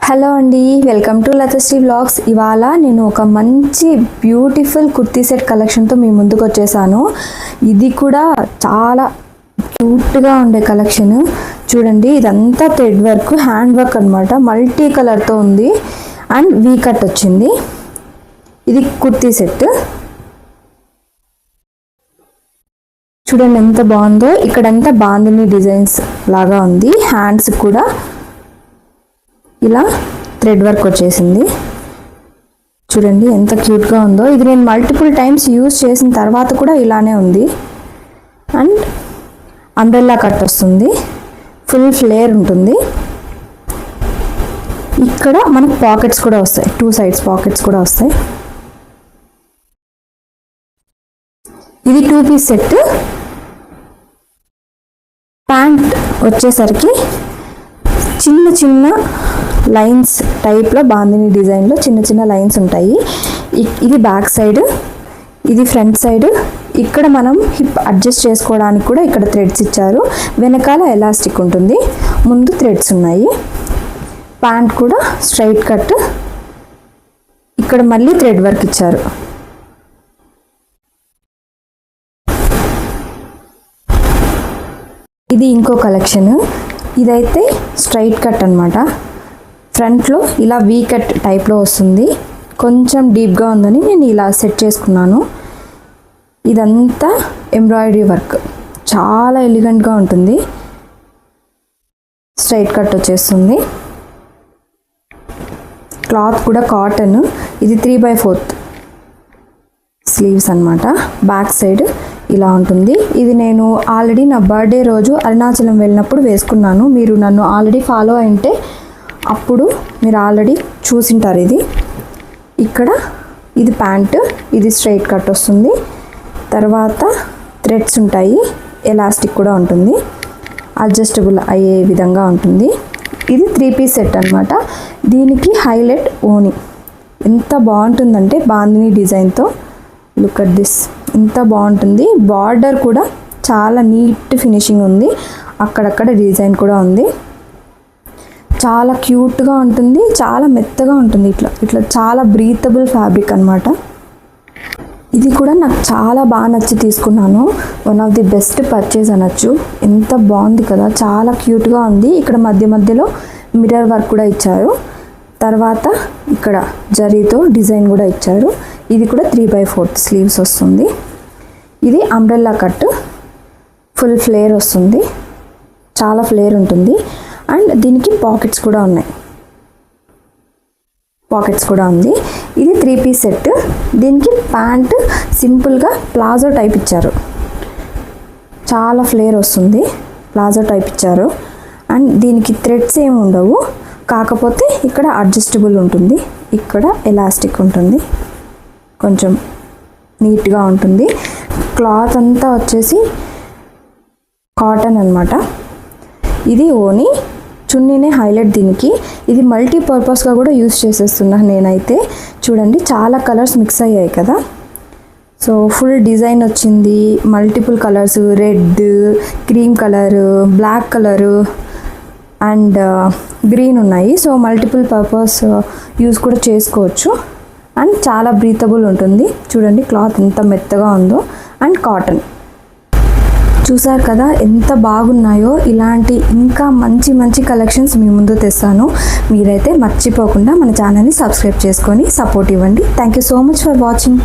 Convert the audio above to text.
Hello అండి, welcome to Latasri vlogs. ఇవాళ నేను ఒక మంచి బ్యూటిఫుల్ కుర్తీ సెట్ కలెక్షన్తో మీ ముందుకు వచ్చేసాను. ఇది కూడా చాలా క్యూట్గా ఉండే కలెక్షన్. చూడండి, ఇదంతా థ్రెడ్ వర్క్, హ్యాండ్ వర్క్ అనమాట. మల్టీ కలర్తో ఉంది అండ్ వీ కట్ వచ్చింది. ఇది కుర్తీ సెట్. చూడండి ఎంత బాగుందో. ఇక్కడంతా బాందిని డిజైన్స్ లాగా ఉంది. హ్యాండ్స్ కూడా ఇలా థ్రెడ్ వర్క్ వచ్చేసింది. చూడండి ఎంత క్యూట్గా ఉందో. ఇది నేను మల్టిపుల్ టైమ్స్ యూజ్ చేసిన తర్వాత కూడా ఇలానే ఉంది. అండ్ అంబ్రెల్లా కట్ వస్తుంది, ఫుల్ ఫ్లేర్ ఉంటుంది. ఇక్కడ మనకు పాకెట్స్ కూడా వస్తాయి, 2 sides పాకెట్స్ కూడా వస్తాయి. ఇది 2 piece సెట్. ప్యాంట్ వచ్చేసరికి చిన్న చిన్న లైన్స్ టైప్లో బాందిని డిజైన్లో చిన్న చిన్న లైన్స్ ఉంటాయి. ఇది బ్యాక్ సైడ్, ఇది ఫ్రంట్ సైడ్. ఇక్కడ మనం హిప్ అడ్జస్ట్ చేసుకోవడానికి కూడా ఇక్కడ థ్రెడ్స్ ఇచ్చారు. వెనకాల ఎలాస్టిక్ ఉంటుంది, ముందు థ్రెడ్స్ ఉన్నాయి. ప్యాంట్ కూడా స్ట్రైట్ కట్, ఇక్కడ మళ్ళీ థ్రెడ్ వర్క్ ఇచ్చారు. ఇది ఇంకో కలెక్షన్. ఇదైతే స్ట్రైట్ కట్ అనమాట. ఫ్రంట్లో ఇలా వీ కట్ టైప్లో వస్తుంది. కొంచెం డీప్గా ఉందని నేను ఇలా సెట్ చేసుకున్నాను. ఇదంతా ఎంబ్రాయిడరీ వర్క్, చాలా ఎలిగెంట్గా ఉంటుంది. స్ట్రైట్ కట్ వచ్చేస్తుంది. క్లాత్ కూడా కాటన్. ఇది 3/4 స్లీవ్స్ అనమాట. బ్యాక్ సైడ్ ఇలా ఉంటుంది. ఇది నేను ఆల్రెడీ నా బర్త్డే రోజు అరుణాచలం వెళ్ళినప్పుడు వేసుకున్నాను. మీరు నన్ను ఆల్రెడీ ఫాలో అయింటే అప్పుడు మీరు ఆల్రెడీ చూసింటారు. ఇది ఇక్కడ ఇది ప్యాంట్, ఇది స్ట్రైట్ కట్ వస్తుంది. తర్వాత థ్రెడ్స్ ఉంటాయి, ఎలాస్టిక్ కూడా ఉంటుంది, అడ్జస్టబుల్ అయ్యే విధంగా ఉంటుంది. ఇది 3 piece సెట్ అనమాట. దీనికి హైలైట్ ఓని. ఎంత బాగుంటుందంటే బాందిని డిజైన్తో. లుక్ అట్ దిస్, ఎంత బాగుంటుంది. బార్డర్ కూడా చాలా నీట్ ఫినిషింగ్ ఉంది. అక్కడక్కడ డిజైన్ కూడా ఉంది. చాలా క్యూట్గా ఉంటుంది, చాలా మెత్తగా ఉంటుంది. ఇట్లా చాలా బ్రీతబుల్ ఫ్యాబ్రిక్ అనమాట. ఇది కూడా నాకు చాలా బాగా నచ్చి తీసుకున్నాను. One of the best purchase అనొచ్చు. ఎంత బాగుంది కదా, చాలా క్యూట్గా ఉంది. ఇక్కడ మధ్య మధ్యలో మిర్రర్ వర్క్ కూడా ఇచ్చారు. తర్వాత ఇక్కడ జరీతో డిజైన్ కూడా ఇచ్చారు. ఇది కూడా 3/4 స్లీవ్స్ వస్తుంది. ఇది అంబ్రెల్లా కట్, ఫుల్ ఫ్లేర్ వస్తుంది, చాలా ఫ్లేర్ ఉంటుంది. అండ్ దీనికి పాకెట్స్ కూడా ఉన్నాయి, పాకెట్స్ కూడా ఉంది. ఇది 3 piece సెట్. దీనికి ప్యాంట్ సింపుల్గా ప్లాజో టైప్ ఇచ్చారు. చాలా ఫ్లేర్ వస్తుంది, ప్లాజో టైప్ ఇచ్చారు. అండ్ దీనికి థ్రెడ్స్ ఏమి ఉండవు, కాకపోతే ఇక్కడ అడ్జస్టబుల్ ఉంటుంది, ఇక్కడ ఎలాస్టిక్ ఉంటుంది, కొంచెం నీట్గా ఉంటుంది. క్లాత్ అంతా వచ్చేసి కాటన్ అనమాట. ఇది ఓని, చున్నీనే హైలైట్ దీనికి. ఇది మల్టీపర్పస్గా కూడా యూస్ చేసేస్తున్నాను నేనైతే. చూడండి చాలా కలర్స్ మిక్స్ అయ్యాయి కదా. సో ఫుల్ డిజైన్ వచ్చింది, multiple colours, red, cream colour, black colour and green ఉన్నాయి. సో మల్టిపుల్ పర్పస్ యూస్ కూడా చేసుకోవచ్చు. అండ్ చాలా బ్రీతబుల్ ఉంటుంది. చూడండి క్లాత్ ఎంత మెత్తగా ఉందో. And cotton. చూసారు కదా ఎంత బాగున్నాయో. ఇలాంటి ఇంకా మంచి మంచి కలెక్షన్స్ మీ ముందు తెస్తాను. మీరైతే మర్చిపోకుండా మన ఛానల్ని సబ్స్క్రైబ్ చేసుకొని సపోర్ట్ ఇవ్వండి. Thank you so much for watching.